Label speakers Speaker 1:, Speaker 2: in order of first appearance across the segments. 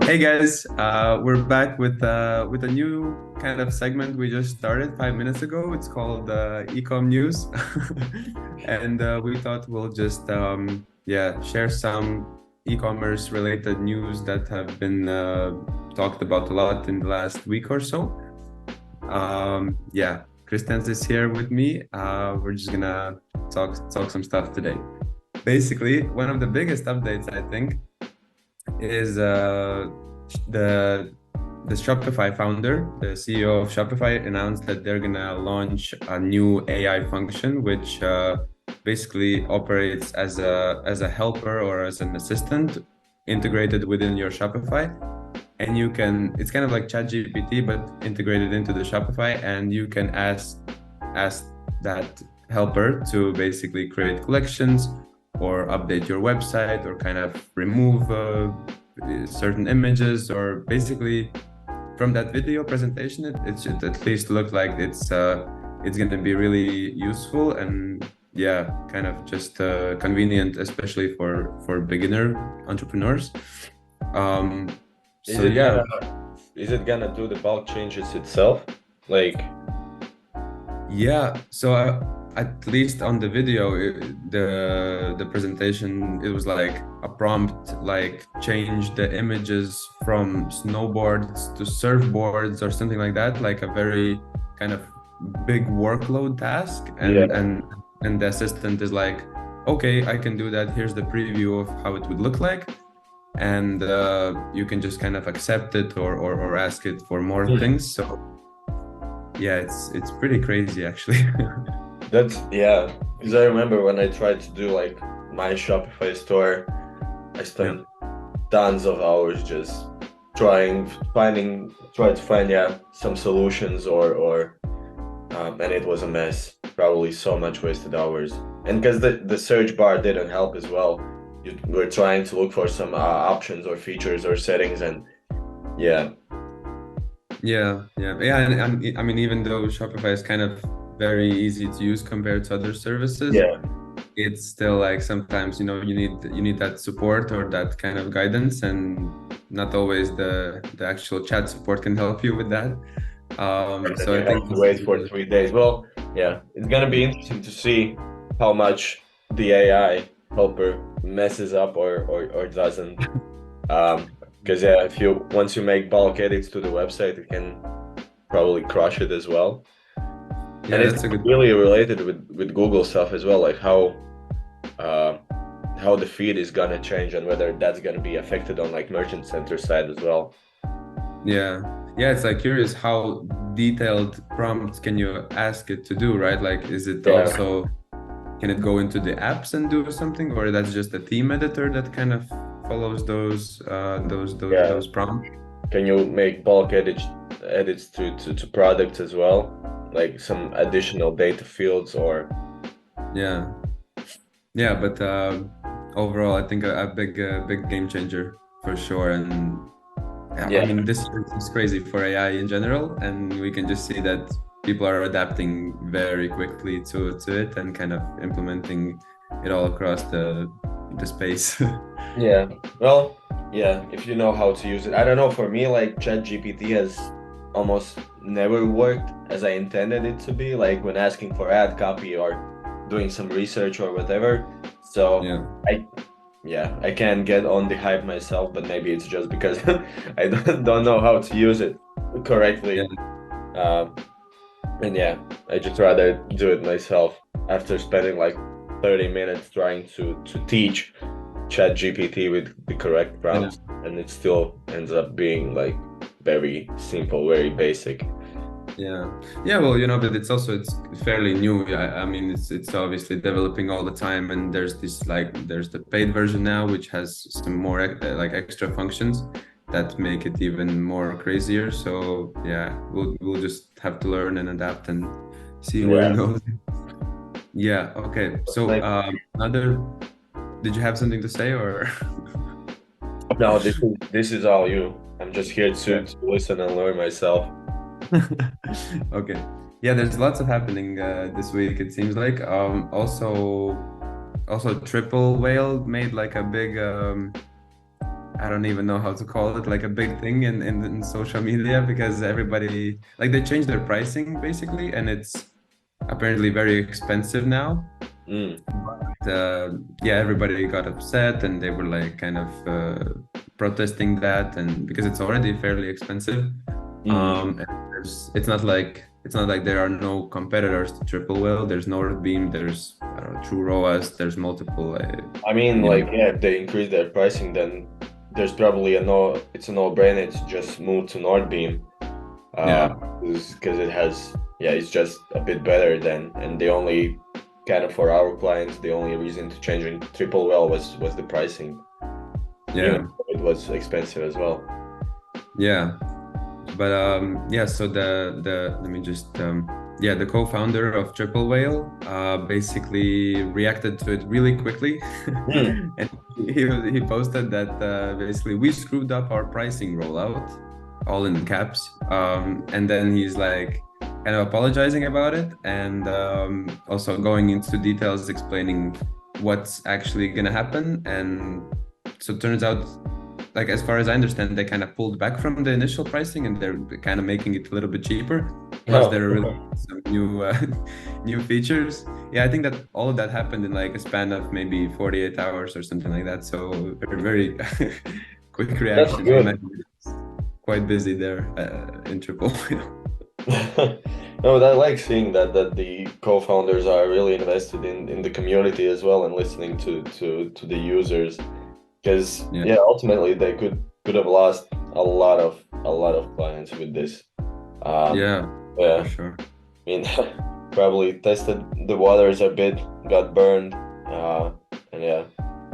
Speaker 1: Hey guys, we're back with a new kind of segment we just started 5 minutes ago. It's called eCom News, and we thought we'll just share some e-commerce related news that have been talked about a lot in the last week or so. Christians is here with me. We're just gonna talk some stuff today. Basically, one of the biggest updates I think is the the Shopify founder, the CEO of Shopify, announced that they're gonna launch a new AI function, which basically operates as a helper or as an assistant integrated within your Shopify. And you can, it's kind of like ChatGPT, but integrated into the Shopify, and you can ask that helper to basically create collections or update your website or kind of remove certain images, or basically from that video presentation it should at least look like it's going to be really useful and kind of just convenient, especially for beginner entrepreneurs. um
Speaker 2: Is
Speaker 1: so
Speaker 2: it
Speaker 1: yeah
Speaker 2: gonna is it gonna do the bulk changes itself? Like,
Speaker 1: Yeah, so at least on the video, the presentation, it was like a prompt, like change the images from snowboards to surfboards or something like that, like a very kind of big workload task.
Speaker 2: yeah,
Speaker 1: And the assistant is like, okay, I can do that. Here's the preview of how it would look like. And you can just kind of accept it or ask it for more
Speaker 2: Hmm.
Speaker 1: things. So yeah, it's pretty crazy actually.
Speaker 2: That's yeah. Because I remember when I tried to do like my Shopify store, I
Speaker 1: Yeah.
Speaker 2: spent tons of hours just try to find some solutions and it was a mess. Probably so much wasted hours. And because the search bar didn't help as well. You were trying to look for some options or features or settings, and yeah,
Speaker 1: And I mean, even though Shopify is kind of very easy to use compared to other services,
Speaker 2: yeah.
Speaker 1: it's still like sometimes, you need that support or that kind of guidance, and not always the actual chat support can help you with that.
Speaker 2: And then
Speaker 1: So
Speaker 2: you
Speaker 1: I
Speaker 2: have
Speaker 1: think
Speaker 2: to
Speaker 1: this
Speaker 2: wait
Speaker 1: is
Speaker 2: for 3 days. Well, yeah, it's gonna be interesting to see how much the AI helper messes up or doesn't. Because if you once you make bulk edits to the website, it can probably crush it as well. And
Speaker 1: yeah,
Speaker 2: it's
Speaker 1: that's a good
Speaker 2: really related with Google stuff as well, like uh how the feed is gonna change and whether that's gonna be affected on like merchant center side as well.
Speaker 1: Yeah. Yeah, it's like curious how detailed prompts can you ask it to do, right? Like, is it
Speaker 2: Yeah,
Speaker 1: also, can it go into the apps and do something, or that's just a theme editor that kind of follows
Speaker 2: yeah.
Speaker 1: those prompts?
Speaker 2: Can you make bulk edits to products as well? Like some additional data fields or
Speaker 1: Yeah. Yeah, but overall, I think a big game changer for sure. And yeah, I
Speaker 2: yeah,
Speaker 1: mean, this is crazy for AI in general, and we can just see that people are adapting very quickly to it and kind of implementing it all across the space.
Speaker 2: yeah. Well, yeah, if you know how to use it. I don't know, for me, like ChatGPT has almost never worked as I intended it to be, like when asking for ad copy or doing some research or whatever. So
Speaker 1: Yeah.
Speaker 2: I yeah, I can get on the hype myself, but maybe it's just because I don't know how to use it
Speaker 1: Yeah.
Speaker 2: correctly. Um, And yeah, I just rather do it myself after spending like 30 minutes trying to teach ChatGPT with the correct
Speaker 1: Yeah.
Speaker 2: prompts, and it still ends up being like very simple, very basic.
Speaker 1: Yeah, yeah. Well, but it's fairly new. I mean, it's obviously developing all the time, and there's the paid version now, which has some more like extra functions that make it even more crazier. So yeah, we'll just have to learn and adapt and see where it
Speaker 2: Yeah.
Speaker 1: goes. Yeah. Okay. So
Speaker 2: Like,
Speaker 1: another. Did you have something to say or?
Speaker 2: no, this is all you. I'm just here to listen and learn myself.
Speaker 1: Okay. Yeah, there's lots of happening this week, it seems like. Also Triplewhale made like a big I don't even know how to call it, like a big thing in social media, because everybody, like, they changed their pricing basically, and it's apparently very expensive now.
Speaker 2: Mm.
Speaker 1: Yeah, everybody got upset and they were like kind of protesting that, and because it's already fairly expensive.
Speaker 2: Mm.
Speaker 1: And it's not like there are no competitors to Triplewhale. There's Northbeam, there's, I don't know, True ROAS, there's multiple,
Speaker 2: I mean,
Speaker 1: you
Speaker 2: like,
Speaker 1: know.
Speaker 2: yeah, if they increase their pricing, then there's probably it's a no-brainer to just move to Nordbeam, uh,
Speaker 1: Yeah,
Speaker 2: because it's just a bit better than, and the only kind of for our clients, the only reason to changing Triplewhale was the pricing, even
Speaker 1: yeah,
Speaker 2: though it was expensive as well.
Speaker 1: yeah. But yeah, so the let me just yeah, the co-founder of Triplewhale basically reacted to it really quickly,
Speaker 2: Mm.
Speaker 1: and he posted that basically we screwed up our pricing rollout, all in caps, and then he's like kind of apologizing about it, and also going into details explaining what's actually gonna happen. And so it turns out, like, as far as I understand, they kind of pulled back from the initial pricing and they're kind of making it a little bit cheaper. Plus,
Speaker 2: Oh.
Speaker 1: there are really some new new features. Yeah, I think that all of that happened in like a span of maybe 48 hours or something like that. So very quick
Speaker 2: That's
Speaker 1: reaction. I
Speaker 2: good.
Speaker 1: imagine it's quite busy there in Triple.
Speaker 2: No, but I like seeing that the co-founders are really invested in the community as well and listening to the users. Because
Speaker 1: Yeah,
Speaker 2: yeah, ultimately they could have lost a lot of clients with this. Um,
Speaker 1: yeah, for
Speaker 2: yeah,
Speaker 1: sure.
Speaker 2: I mean, probably tested the waters a bit, got burned, and yeah,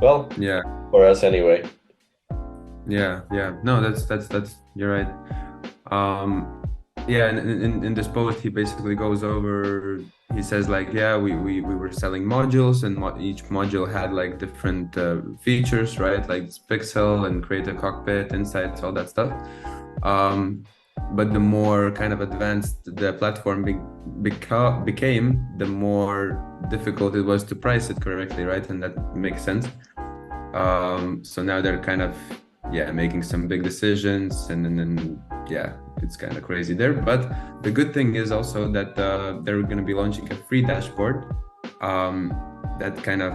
Speaker 2: well,
Speaker 1: Yeah,
Speaker 2: for us anyway.
Speaker 1: yeah, yeah. No, that's you're right. Um, yeah, and in this post, he basically goes over, he says like, yeah, we were selling modules, and each module had like different features, right? Like this pixel and create a cockpit, insights, all that stuff. But the more kind of advanced the platform became, the more difficult it was to price it correctly, right? And that makes sense. So now they're kind of, yeah, making some big decisions, and then yeah, it's kind of crazy there. But the good thing is also that they're going to be launching a free dashboard um, that kind of,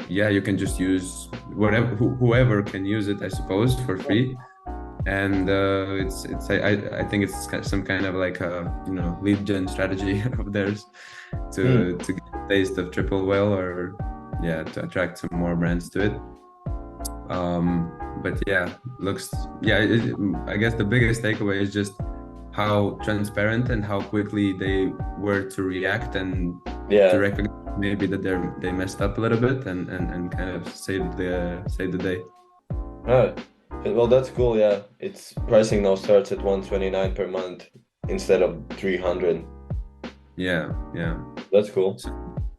Speaker 1: yeah, you can just use whatever, whoever can use it, I suppose, for free. And I think it's some kind of like a, lead gen strategy of theirs
Speaker 2: Hmm.
Speaker 1: to get a taste of Triplewhale, or yeah, to attract some more brands to it. But yeah, I guess the biggest takeaway is just how transparent and how quickly they were to react and to
Speaker 2: Yeah.
Speaker 1: recognize maybe that they messed up a little bit, and kind of save the day.
Speaker 2: Ah, well, that's cool. Yeah, its pricing now starts at 129 per month instead of 300.
Speaker 1: Yeah, yeah.
Speaker 2: That's cool.
Speaker 1: So,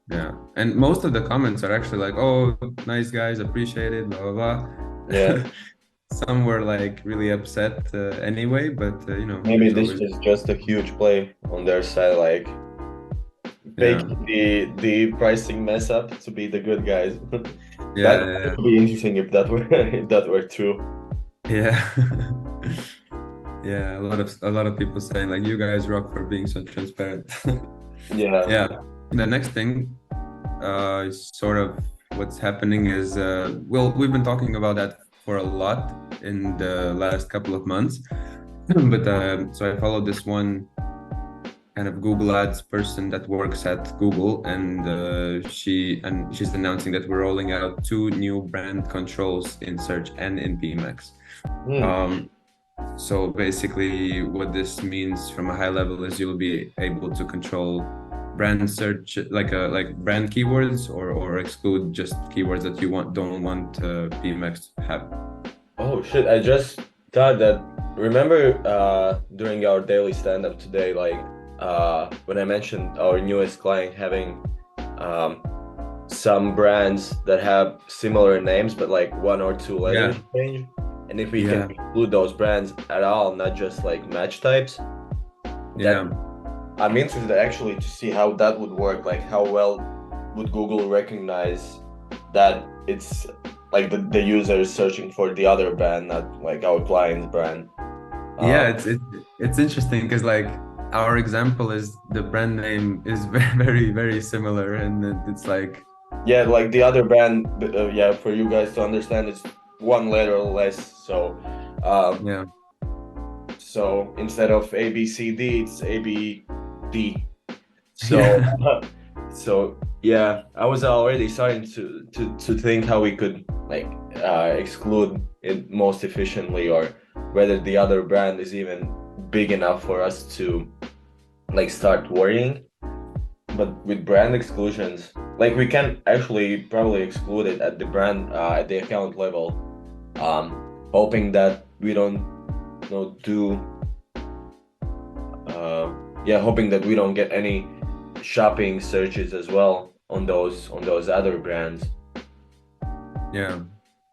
Speaker 1: yeah, and most of the comments are actually like, "Oh, nice guys, appreciate it," blah blah
Speaker 2: Yeah.
Speaker 1: blah. Some were like really upset anyway, but
Speaker 2: Maybe
Speaker 1: there's
Speaker 2: this
Speaker 1: always,
Speaker 2: was just a huge play on their side, like fake
Speaker 1: yeah,
Speaker 2: the pricing mess up to be the good guys. That
Speaker 1: yeah, yeah,
Speaker 2: would be interesting if that were if that were true.
Speaker 1: yeah. Yeah, a lot of people saying like, "You guys rock for being so transparent."
Speaker 2: Yeah.
Speaker 1: Yeah. The next thing, is sort of what's happening is, well, we've been talking about that for a lot in the last couple of months, but so I followed this one kind of Google Ads person that works at Google, and she's announcing that we're rolling out 2 new brand controls in search and in pMax.
Speaker 2: Hmm.
Speaker 1: Um, so basically, what this means from a high level is you'll be able to control brand search, like brand keywords, or exclude just keywords that you don't want pMax to have.
Speaker 2: Oh shit! I just thought that. Remember, during our daily stand-up today, like, when I mentioned our newest client having, um, some brands that have similar names, but like one or two letters
Speaker 1: Yeah,
Speaker 2: change. And if we can
Speaker 1: yeah,
Speaker 2: include those brands at all, not just like match types, that
Speaker 1: yeah,
Speaker 2: I'm interested actually to see how that would work. Like, how well would Google recognize that it's like the user is searching for the other brand, not like our client's brand.
Speaker 1: Yeah, it's interesting because like our example is the brand name is very very similar, and it's like
Speaker 2: Yeah, like the other brand, yeah, for you guys to understand, it's one letter less. Um,
Speaker 1: yeah.
Speaker 2: so instead of ABCD, it's ABD. So,
Speaker 1: Yeah.
Speaker 2: so yeah, I was already starting to think how we could like exclude it most efficiently, or whether the other brand is even big enough for us to like start worrying. But with brand exclusions, like we can actually probably exclude it at the brand at the account level, hoping that we don't do hoping that we don't get any shopping searches as well on those other brands.
Speaker 1: Yeah.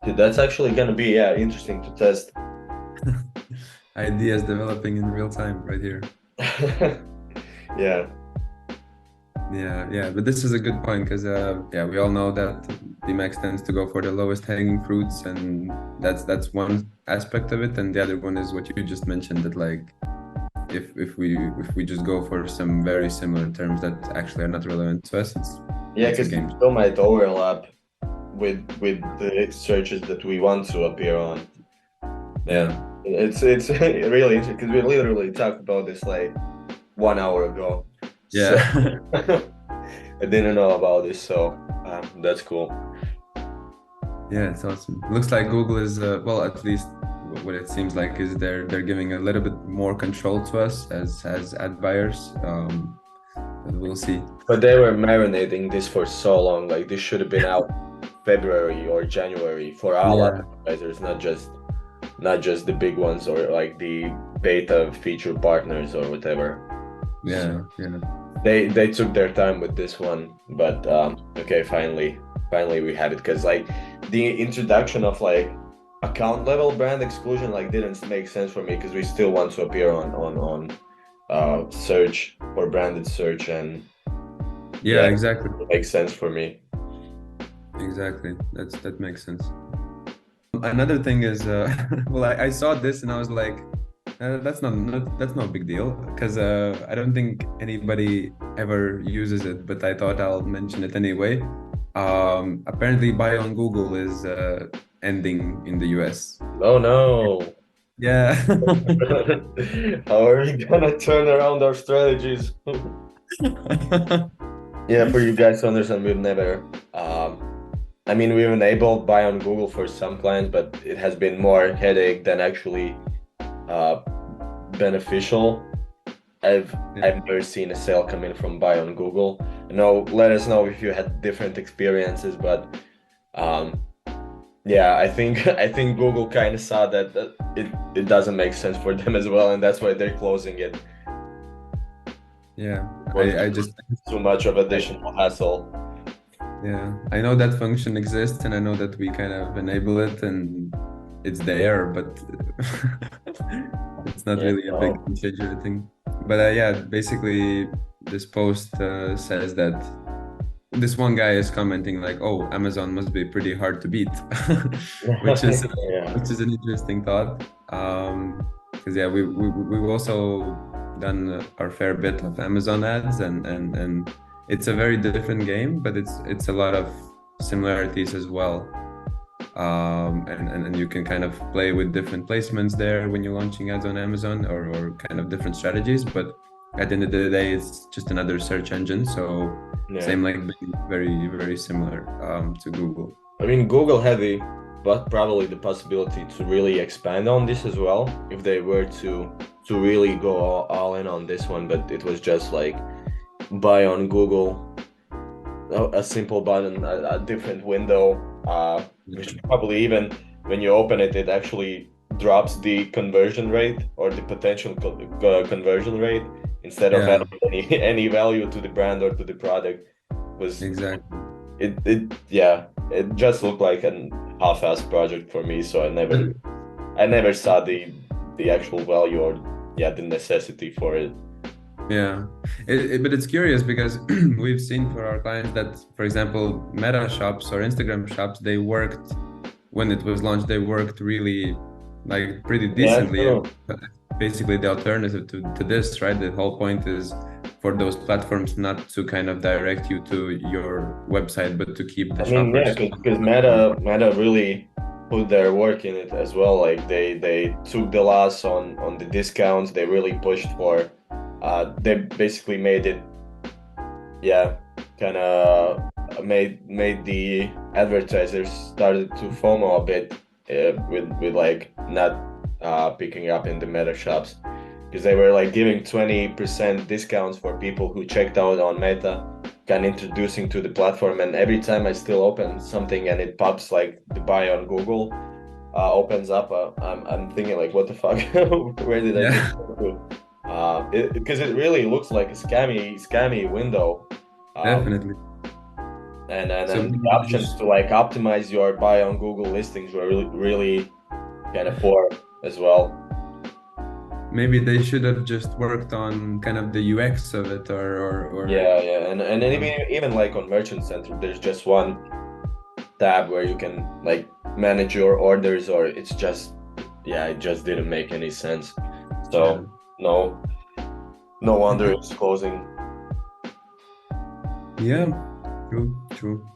Speaker 2: Dude, that's actually gonna be interesting to test.
Speaker 1: Ideas developing in real time right here.
Speaker 2: Yeah.
Speaker 1: Yeah, but this is a good point because yeah, we all know that pMax tends to go for the lowest hanging fruits, and that's one aspect of it, and the other one is what you just mentioned, that like if we just go for some very similar terms that actually are not relevant to us, it's a
Speaker 2: Because
Speaker 1: game.
Speaker 2: still might overlap with the searches that we want to appear on. Yeah. It's really interesting because we literally talked about this like 1 hour ago. So
Speaker 1: Yeah.
Speaker 2: I didn't know about this, so that's cool.
Speaker 1: Yeah, it's awesome. Looks like Google is well, at least what it seems like is they're giving a little bit more control to us as ad buyers. But we'll see.
Speaker 2: But they were marinating this for so long. Like this should have been out February or January for all
Speaker 1: Yeah.
Speaker 2: advertisers, not just the big ones or like the beta feature partners or whatever.
Speaker 1: Yeah.
Speaker 2: They took their time with this one, but okay, finally we had it, because like the introduction of like account level brand exclusion like didn't make sense for me, because we still want to appear on search or branded search, and
Speaker 1: Yeah, exactly.
Speaker 2: it makes sense for me.
Speaker 1: Exactly. That makes sense. Another thing is, well, I saw this and I was like, that's not a big deal because I don't think anybody ever uses it, but I thought I'll mention it anyway. Apparently, buy on Google is ending in the US.
Speaker 2: Oh no.
Speaker 1: Yeah.
Speaker 2: How are we gonna turn around our strategies? Yeah, for you guys to understand, we've never I mean, we've enabled buy on Google for some clients, but it has been more headache than actually uh, beneficial. I've never seen a sale come in from buy on Google. Let us know if you had different experiences, but yeah, I think Google kind of saw that it doesn't make sense for them as well, and that's why they're closing it.
Speaker 1: Yeah,
Speaker 2: Was
Speaker 1: I just
Speaker 2: too much of additional hassle.
Speaker 1: yeah, I know that function exists and I know that we kind of enable it and it's there, but it's not
Speaker 2: Yeah,
Speaker 1: really a big usage or thing. But yeah, basically this post says that this one guy is commenting like, "Oh, Amazon must be pretty hard to beat," which is
Speaker 2: yeah.
Speaker 1: which is an interesting thought. Because yeah, we've also done our fair bit of Amazon ads, and it's a very different game, but it's a lot of similarities as well. And you can kind of play with different placements there when you're launching ads on Amazon, or kind of different strategies. But at the end of the day, it's just another search engine. So same, like being very, very similar to Google.
Speaker 2: I mean, Google had but probably the possibility to really expand on this as well if they were to really go all in on this one. But it was just like buy on Google, a simple button, a different window, which probably even when you open it, it actually drops the conversion rate or the potential conversion rate instead of adding any value to the brand or to the product. Was
Speaker 1: Exactly.
Speaker 2: It just looked like an half-assed project for me, so I never saw the actual value or the necessity for it.
Speaker 1: Yeah, but it's curious because we've seen for our clients that, for example, Meta shops or Instagram shops, they worked when it was launched, they worked really like pretty
Speaker 2: Yeah,
Speaker 1: decently.
Speaker 2: true.
Speaker 1: Basically, the alternative to this, right? The whole point is for those platforms not to kind of direct you to your website, but to keep the
Speaker 2: I mean, yeah,
Speaker 1: shoppers.
Speaker 2: because Meta really put their work in it as well. Like they took the loss on the discounts. They really pushed for. They basically made it, yeah, kind of made the advertisers started to FOMO a bit with like not picking up in the Meta shops because they were like giving 20% discounts for people who checked out on Meta, kind of introducing to the platform. And every time I still open something and it pops like the buy on Google opens up, I'm thinking like, what the fuck? Where did I just
Speaker 1: Yeah,
Speaker 2: go to? Because it really looks like a scammy window. Um,
Speaker 1: definitely. So
Speaker 2: and the
Speaker 1: maybe they
Speaker 2: options to like optimize your buy on Google listings were really kind of poor as well.
Speaker 1: maybe they should have just worked on kind of the UX of it,
Speaker 2: Yeah, and then
Speaker 1: um,
Speaker 2: even like on Merchant Center, there's just one tab where you can like manage your orders, or it's just yeah, it just didn't make any sense.
Speaker 1: yeah.
Speaker 2: So no, no wonder it's closing.
Speaker 1: Yeah, true, true.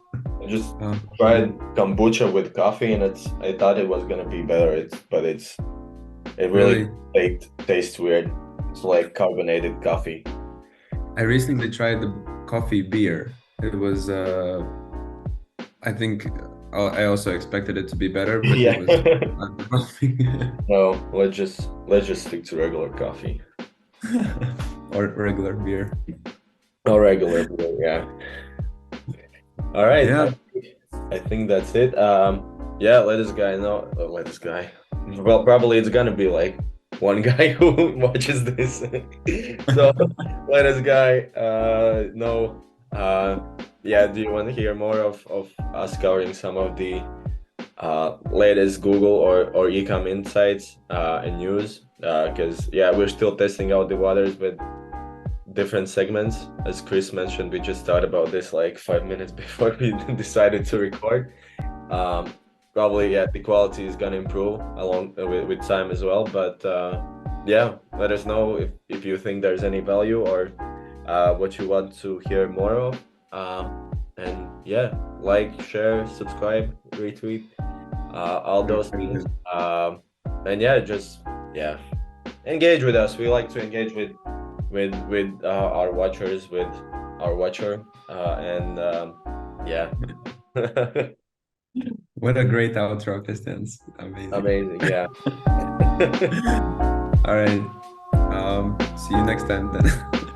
Speaker 2: I just
Speaker 1: Yeah,
Speaker 2: tried kombucha with coffee, and I thought it was gonna be better. It really
Speaker 1: really.
Speaker 2: tastes weird. It's like carbonated coffee.
Speaker 1: I recently tried the coffee beer. It was, I think, I also expected it to be better, but it
Speaker 2: Yeah.
Speaker 1: was underwhelming.
Speaker 2: No, let's just stick to regular coffee.
Speaker 1: Or regular beer.
Speaker 2: No regular beer, yeah. All right.
Speaker 1: Yeah,
Speaker 2: I think that's it. Yeah, let this guy know. Let this guy. Well, probably it's gonna be like one guy who watches this. So let this guy know. Yeah, do you want to hear more of us covering some of the latest Google or eCom insights and news? Because yeah, we're still testing out the waters with different segments. As Chris mentioned, we just thought about this like 5 minutes before we decided to record. Um, Probably, yeah, the quality is gonna improve along with time as well. But yeah, let us know if you think there's any value or what you want to hear more of. And yeah, like, share, subscribe, retweet, all those things. And yeah, just yeah, engage with us. We like to engage with our watchers, with our watcher, and yeah.
Speaker 1: what a great outro, Pistons. Amazing.
Speaker 2: Amazing, yeah.
Speaker 1: All right. See you next time then.